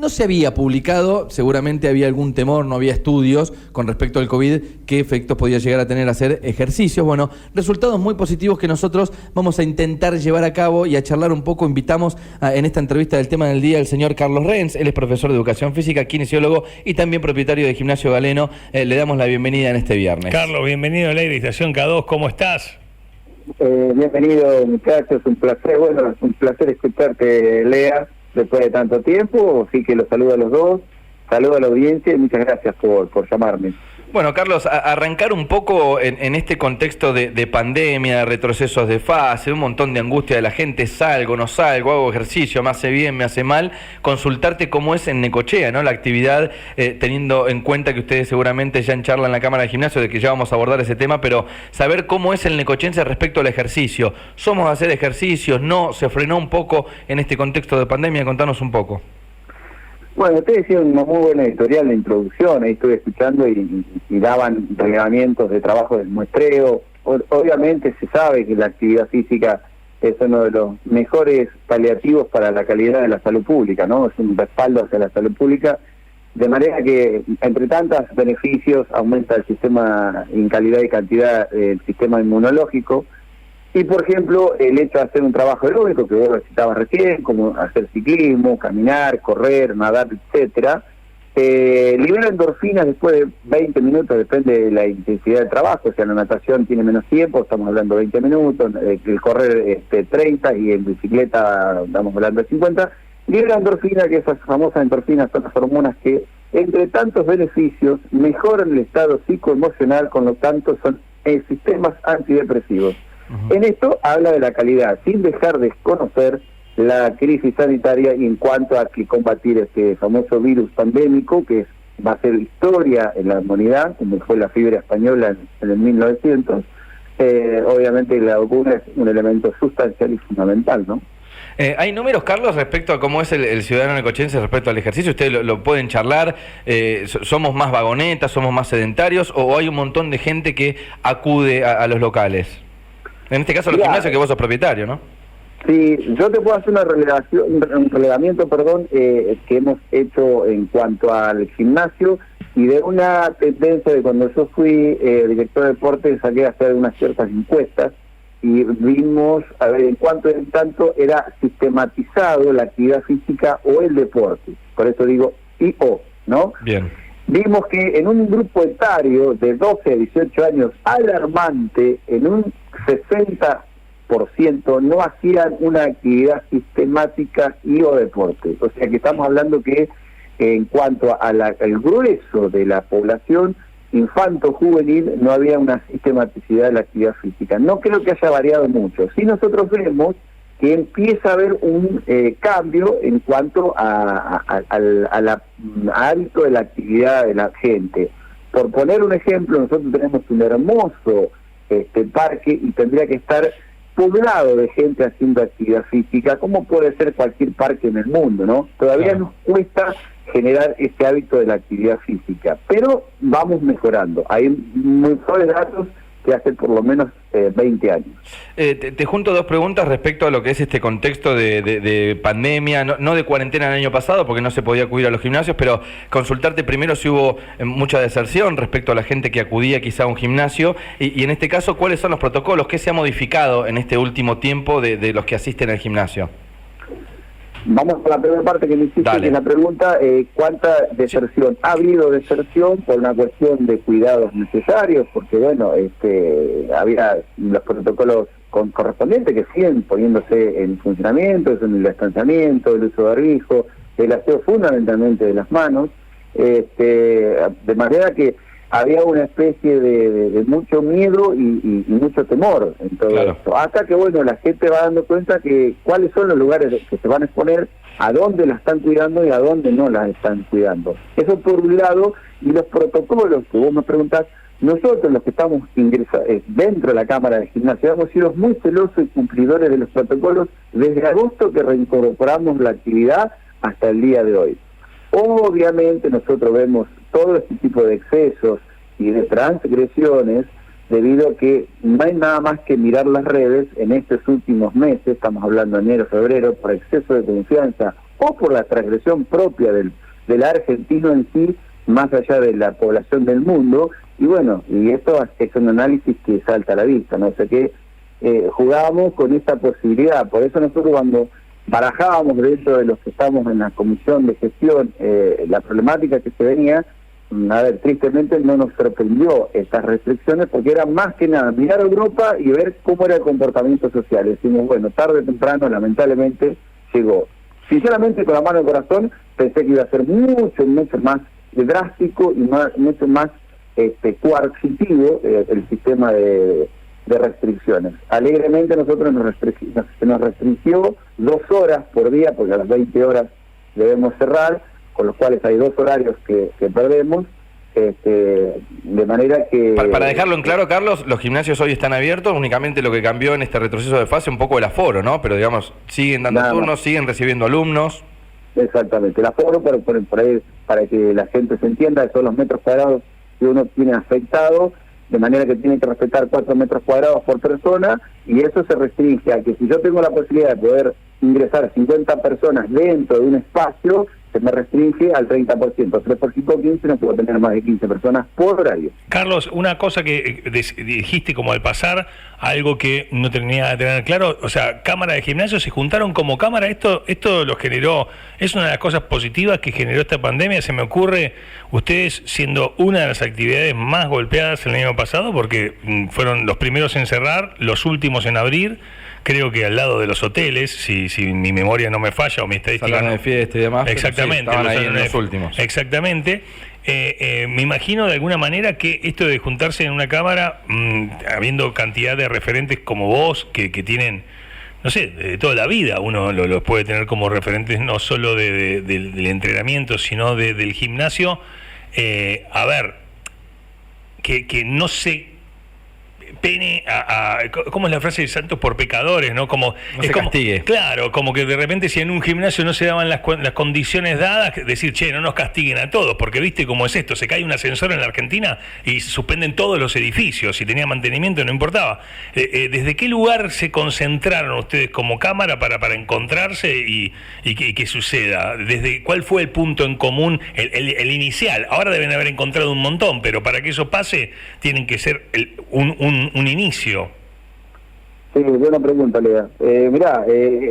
no se había publicado, seguramente había algún temor, no había estudios con respecto al COVID, qué efectos podía llegar a tener hacer ejercicios. Bueno, resultados muy positivos que nosotros vamos a intentar llevar a cabo y a charlar un poco. Invitamos en esta entrevista del tema del día al señor Carlos Renz. Él es profesor de educación física, kinesiólogo y también propietario de Gimnasio Galeno. Le damos la bienvenida en este viernes. Carlos, bienvenido a la Estación K2, ¿cómo estás? Bienvenido, muchachos, un placer. Bueno, es un placer escucharte, Lea, después de tanto tiempo, así que los saludo a los dos, saludo a la audiencia y muchas gracias por llamarme. Bueno, Carlos, arrancar un poco en este contexto de pandemia, de retrocesos de fase, un montón de angustia de la gente, salgo, no salgo, hago ejercicio, me hace bien, me hace mal, consultarte cómo es en Necochea, ¿no? La actividad, teniendo en cuenta que ustedes seguramente ya en charla en la Cámara de Gimnasio, de que ya vamos a abordar ese tema, pero saber cómo es el necochense respecto al ejercicio. ¿Somos a hacer ejercicios? ¿No? ¿Se frenó un poco en este contexto de pandemia? Contanos un poco. Bueno, ustedes hicieron una muy buena editorial de introducción, ahí estuve escuchando y daban relevamientos de trabajo de muestreo. Obviamente se sabe que la actividad física es uno de los mejores paliativos para la calidad de la salud pública, ¿no? Es un respaldo hacia la salud pública, de manera que, entre tantos beneficios, aumenta el sistema en calidad y cantidad, el sistema inmunológico. Y, por ejemplo, el hecho de hacer un trabajo aeróbico, que vos citabas recién, como hacer ciclismo, caminar, correr, nadar, etcétera, libera endorfinas después de 20 minutos, depende de la intensidad del trabajo. O sea, la natación tiene menos tiempo, estamos hablando de 20 minutos, el correr 30 y en bicicleta estamos hablando de 50. Libera endorfinas, que esas famosas endorfinas son las hormonas que, entre tantos beneficios, mejoran el estado psicoemocional, con lo tanto son sistemas antidepresivos. En esto habla de la calidad, sin dejar de desconocer la crisis sanitaria en cuanto a que combatir este famoso virus pandémico, que va a ser historia en la humanidad, como fue la fiebre española en el 1900. Obviamente la vacuna es un elemento sustancial y fundamental, ¿no? ¿Hay números, Carlos, respecto a cómo es el ciudadano necochense respecto al ejercicio? ¿Ustedes lo pueden charlar? ¿Somos más vagonetas, somos más sedentarios, o hay un montón de gente que acude a los locales? En este caso, los gimnasios, que vos sos propietario, ¿no? Sí, yo te puedo hacer un relevamiento, que hemos hecho en cuanto al gimnasio, y de una tendencia de cuando yo fui director de deporte, saqué a hacer unas ciertas encuestas, y vimos, a ver, en cuanto en tanto era sistematizado la actividad física o el deporte. Por eso digo ¿no? Bien. Vimos que en un grupo etario de 12 a 18 años alarmante, en un 60% no hacían una actividad sistemática y o deporte. O sea que estamos hablando que en cuanto al grueso de la población infanto-juvenil no había una sistematicidad de la actividad física. No creo que haya variado mucho. Sí, nosotros vemos que empieza a haber un cambio en cuanto al hábito de la actividad de la gente. Por poner un ejemplo, nosotros tenemos un hermoso parque y tendría que estar poblado de gente haciendo actividad física, como puede ser cualquier parque en el mundo, ¿no? Todavía nos cuesta generar ese hábito de la actividad física, pero vamos mejorando. Hay mejores datos que hace por lo menos 20 años. Te junto dos preguntas respecto a lo que es este contexto de pandemia, no de cuarentena el año pasado, porque no se podía acudir a los gimnasios, pero consultarte primero si hubo mucha deserción respecto a la gente que acudía quizá a un gimnasio, y en este caso, ¿cuáles son los protocolos? ¿Qué se ha modificado en este último tiempo de los que asisten al gimnasio? Vamos a la primera parte que me hiciste, Dale. que es la pregunta, ¿cuánta deserción? Ha habido deserción por una cuestión de cuidados necesarios, porque bueno, había los protocolos correspondientes que siguen poniéndose en funcionamiento, son el distanciamiento, el uso de barbijo, el aseo fundamentalmente de las manos, de manera que había una especie de mucho miedo y mucho temor en todo esto. Hasta que, bueno, la gente va dando cuenta que cuáles son los lugares que se van a exponer, a dónde la están cuidando y a dónde no la están cuidando. Eso por un lado, y los protocolos que vos me preguntás, nosotros los que estamos dentro de la Cámara de Gimnasia hemos sido muy celosos y cumplidores de los protocolos desde agosto que reincorporamos la actividad hasta el día de hoy. Obviamente nosotros vemos todo este tipo de excesos y de transgresiones debido a que no hay nada más que mirar las redes en estos últimos meses, estamos hablando de enero, febrero, por exceso de confianza o por la transgresión propia del argentino en sí, más allá de la población del mundo. Y bueno, y esto es un análisis que salta a la vista, ¿no? O sea que jugábamos con esta posibilidad. Por eso nosotros, cuando barajábamos dentro de los que estamos en la comisión de gestión la problemática que se venía, a ver, tristemente no nos sorprendió estas restricciones, porque era más que nada mirar a Europa y ver cómo era el comportamiento social. Decimos, bueno, tarde o temprano lamentablemente llegó. Sinceramente, con la mano en el corazón, pensé que iba a ser mucho más drástico y mucho más coercitivo el sistema de restricciones. Alegremente nosotros nos restringió 2 horas por día, porque a las 20 horas debemos cerrar, con los cuales hay 2 horarios que perdemos, de manera que... Para dejarlo en claro, Carlos, los gimnasios hoy están abiertos, únicamente lo que cambió en este retroceso de fase un poco el aforo, ¿no? Pero digamos, siguen dando turnos, siguen recibiendo alumnos. Exactamente, el aforo, por ahí, para que la gente se entienda, son los metros cuadrados que uno tiene afectado, de manera que tiene que respetar 4 metros cuadrados por persona, y eso se restringe a que si yo tengo la posibilidad de poder ingresar 50 personas dentro de un espacio, se me restringe al 30%, 3 por 5, 15, no puedo tener más de 15 personas por horario. Carlos, una cosa que dijiste como al pasar, algo que no tenía que tener claro, o sea, cámara de gimnasio, se juntaron como cámara, esto lo generó, es una de las cosas positivas que generó esta pandemia, se me ocurre, ustedes siendo una de las actividades más golpeadas el año pasado, porque fueron los primeros en cerrar, los últimos en abrir, creo que al lado de los hoteles, si mi memoria no me falla o mi estadística... Salones de fiesta y demás. Exactamente. Sí, estaban ahí en los últimos. Exactamente. Me imagino de alguna manera que esto de juntarse en una cámara, habiendo cantidad de referentes como vos, que tienen, no sé, de toda la vida, uno los puede tener como referentes no solo del entrenamiento, sino del gimnasio, a ver, que no se pene ¿cómo es la frase de santos por pecadores, no? Como no se castigue. Claro, como que de repente si en un gimnasio no se daban las condiciones dadas, decir, che, no nos castiguen a todos, porque viste cómo es esto, se cae un ascensor en la Argentina y se suspenden todos los edificios, si tenía mantenimiento no importaba. ¿Desde qué lugar se concentraron ustedes como cámara para encontrarse y que suceda? ¿Cuál fue el punto en común, el inicial? Ahora deben haber encontrado un montón, pero para que eso pase tienen que ser un inicio. Sí, buena pregunta, Lea. Mirá,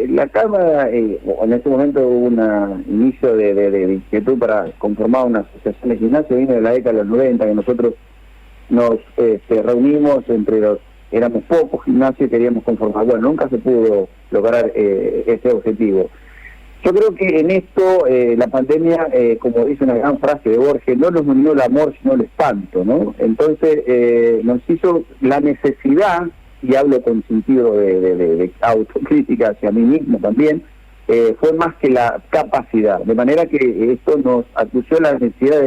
la Cámara, en ese momento hubo un inicio de inquietud para conformar una asociación de gimnasio, vino de la década de los 90, que nosotros nos reunimos éramos pocos gimnasios y queríamos conformar. Bueno, nunca se pudo lograr ese objetivo. Yo creo que en esto la pandemia, como dice una gran frase de Borges, no nos unió el amor sino el espanto, ¿no? Entonces nos hizo la necesidad, y hablo con sentido de autocrítica hacia mí mismo también, fue más que la capacidad, de manera que esto nos acusió la necesidad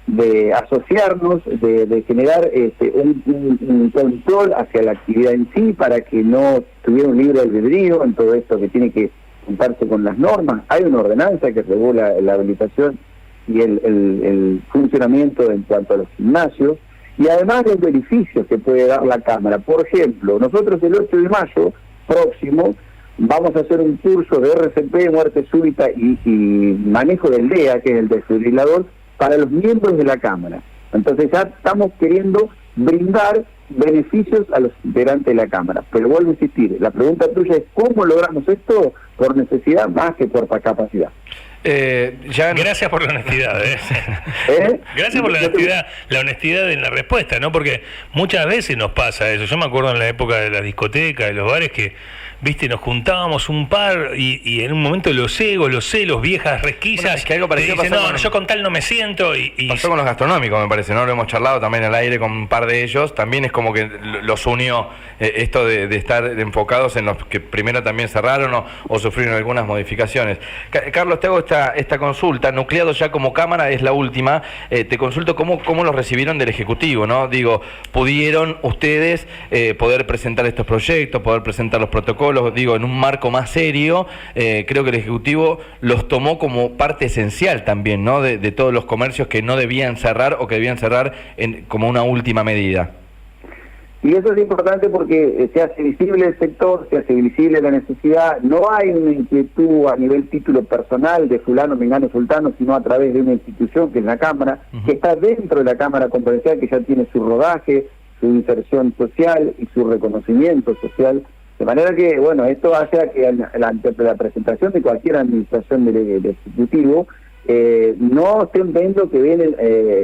de asociarnos, de generar un control hacia la actividad en sí, para que no tuviera un libre albedrío en todo esto que tiene que juntarse con las normas. Hay una ordenanza que regula la habilitación y el funcionamiento en cuanto a los gimnasios, y además los beneficios que puede dar la Cámara. Por ejemplo, nosotros el 8 de mayo próximo vamos a hacer un curso de RCP, muerte súbita y manejo del DEA, que es el desfibrilador, para los miembros de la Cámara. Entonces ya estamos queriendo brindar beneficios a los integrantes de la Cámara. Pero vuelvo a insistir, la pregunta tuya es ¿cómo logramos esto? Por necesidad más que por capacidad. Gracias por la honestidad. Gracias por la honestidad en la respuesta, ¿no? Porque muchas veces nos pasa eso. Yo me acuerdo en la época de las discotecas, de los bares, que viste, nos juntábamos un par y en un momento los celos, viejas resquillas, bueno, es que algo parecido dicen, no, yo con tal no me siento. Y pasó con los gastronómicos, me parece, ¿no? Lo hemos charlado también al aire con un par de ellos. También es como que los unió esto de estar enfocados en los que primero también cerraron o sufrieron algunas modificaciones. Carlos, te hago esta consulta, nucleado ya como Cámara, es la última. Te consulto cómo los recibieron del Ejecutivo, ¿no? Digo, ¿pudieron ustedes poder presentar estos proyectos, poder presentar los protocolos? Digo, en un marco más serio, creo que el Ejecutivo los tomó como parte esencial también, ¿no? De todos los comercios que no debían cerrar o que debían cerrar como una última medida. Y eso es importante porque se hace visible el sector, se hace visible la necesidad. No hay una inquietud a nivel título personal de fulano, mengano, sultano, sino a través de una institución que es la Cámara, que está dentro de la Cámara Conferencial, que ya tiene su rodaje, su inserción social y su reconocimiento social. De manera que, bueno, esto hace a que ante la presentación de cualquier administración del Ejecutivo, no estén viendo que vienen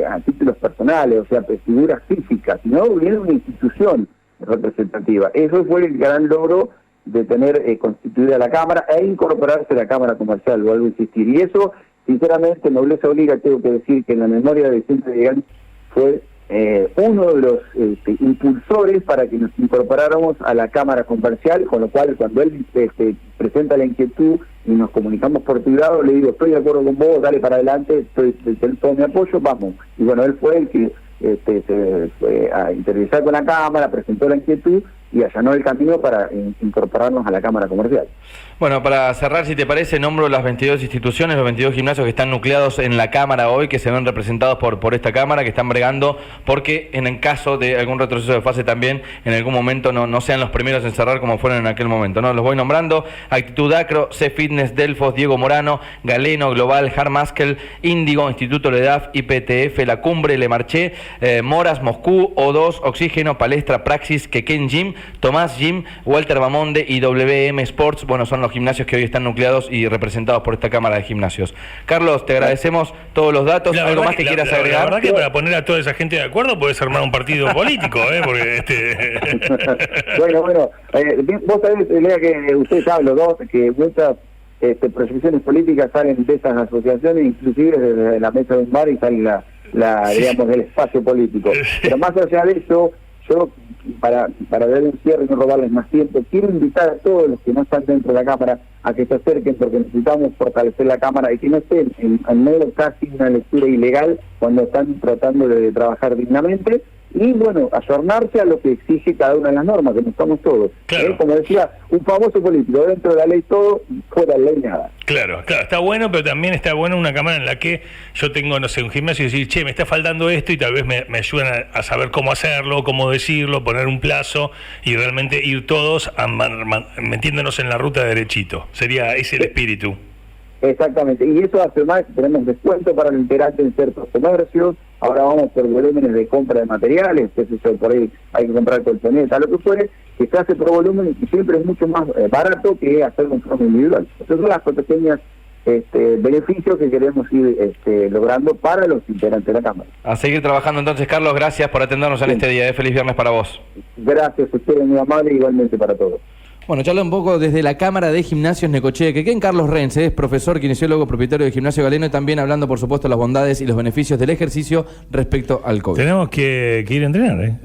a títulos personales, o sea, figuras físicas, sino viene una institución representativa. Eso fue el gran logro de tener constituida la Cámara e incorporarse a la Cámara Comercial, vuelvo a insistir. Y eso, sinceramente, nobleza obliga, tengo que decir que en la memoria de Vicente Vigán fue uno de los impulsores para que nos incorporáramos a la Cámara Comercial, con lo cual cuando él presenta la inquietud y nos comunicamos por privado, le digo, estoy de acuerdo con vos, dale para adelante, todo mi apoyo, vamos. Y bueno, él fue el que se fue a interiorizar con la Cámara, presentó la inquietud y allanó el camino para incorporarnos a la Cámara Comercial. Bueno, para cerrar, si te parece, nombro las 22 instituciones, los 22 gimnasios que están nucleados en la Cámara hoy, que se ven representados por esta Cámara, que están bregando, porque en el caso de algún retroceso de fase también, en algún momento no sean los primeros en cerrar como fueron en aquel momento, ¿no? Los voy nombrando: Actitud Acro, C-Fitness, Delfos, Diego Morano, Galeno, Global, Harmaskel, Índigo, Instituto LEDAF, IPTF, La Cumbre, Le Marché, Moras, Moscú, O2, Oxígeno, Palestra, Praxis, Quequén Gym, Tomás Gym, Walter Bamonde y WM Sports. Bueno, son los gimnasios que hoy están nucleados y representados por esta Cámara de Gimnasios. Carlos, te agradecemos todos los datos. ¿Algo más que quieras agregar? La verdad que para poner a toda esa gente de acuerdo podés armar un partido político, porque Bueno, vos sabés, Lea, que ustedes saben los dos, que muchas proyecciones políticas salen de esas asociaciones, inclusive desde la mesa de un bar, y sale digamos, del espacio político. Pero más allá de eso, yo, para dar un cierre y no robarles más tiempo, quiero invitar a todos los que no están dentro de la Cámara a que se acerquen, porque necesitamos fortalecer la Cámara y que no estén en medio casi una lectura ilegal cuando están tratando de trabajar dignamente. Y bueno, ayornarse a lo que exige cada una de las normas, que no estamos todos. Claro. Como decía un famoso político, dentro de la ley todo, fuera de la ley nada. Claro, está bueno, pero también está bueno una cámara en la que yo tengo, no sé, un gimnasio y decir, che, me está faltando esto, y tal vez me ayudan a saber cómo hacerlo, cómo decirlo, poner un plazo y realmente ir todos metiéndonos en la ruta derechito. Sería ese el espíritu. Exactamente, y eso hace más que tenemos descuento para el integrante en ciertos comercios. Ahora vamos por volúmenes de compra de materiales, qué sé yo, por ahí hay que comprar colchonetas, lo que fuere, que se hace por volumen y siempre es mucho más barato que hacer un forma individual. Esas son las pequeñas beneficios que queremos ir logrando para los integrantes de la Cámara. A seguir trabajando entonces, Carlos, gracias por atendernos en este día. Feliz viernes para vos. Gracias a ustedes, muy amable, igualmente para todos. Bueno, charla un poco desde la Cámara de Gimnasios Necochea, que queda en Carlos Renz, es profesor, kinesiólogo, propietario del Gimnasio Galeno, y también hablando, por supuesto, las bondades y los beneficios del ejercicio respecto al COVID. Tenemos que ir a entrenar,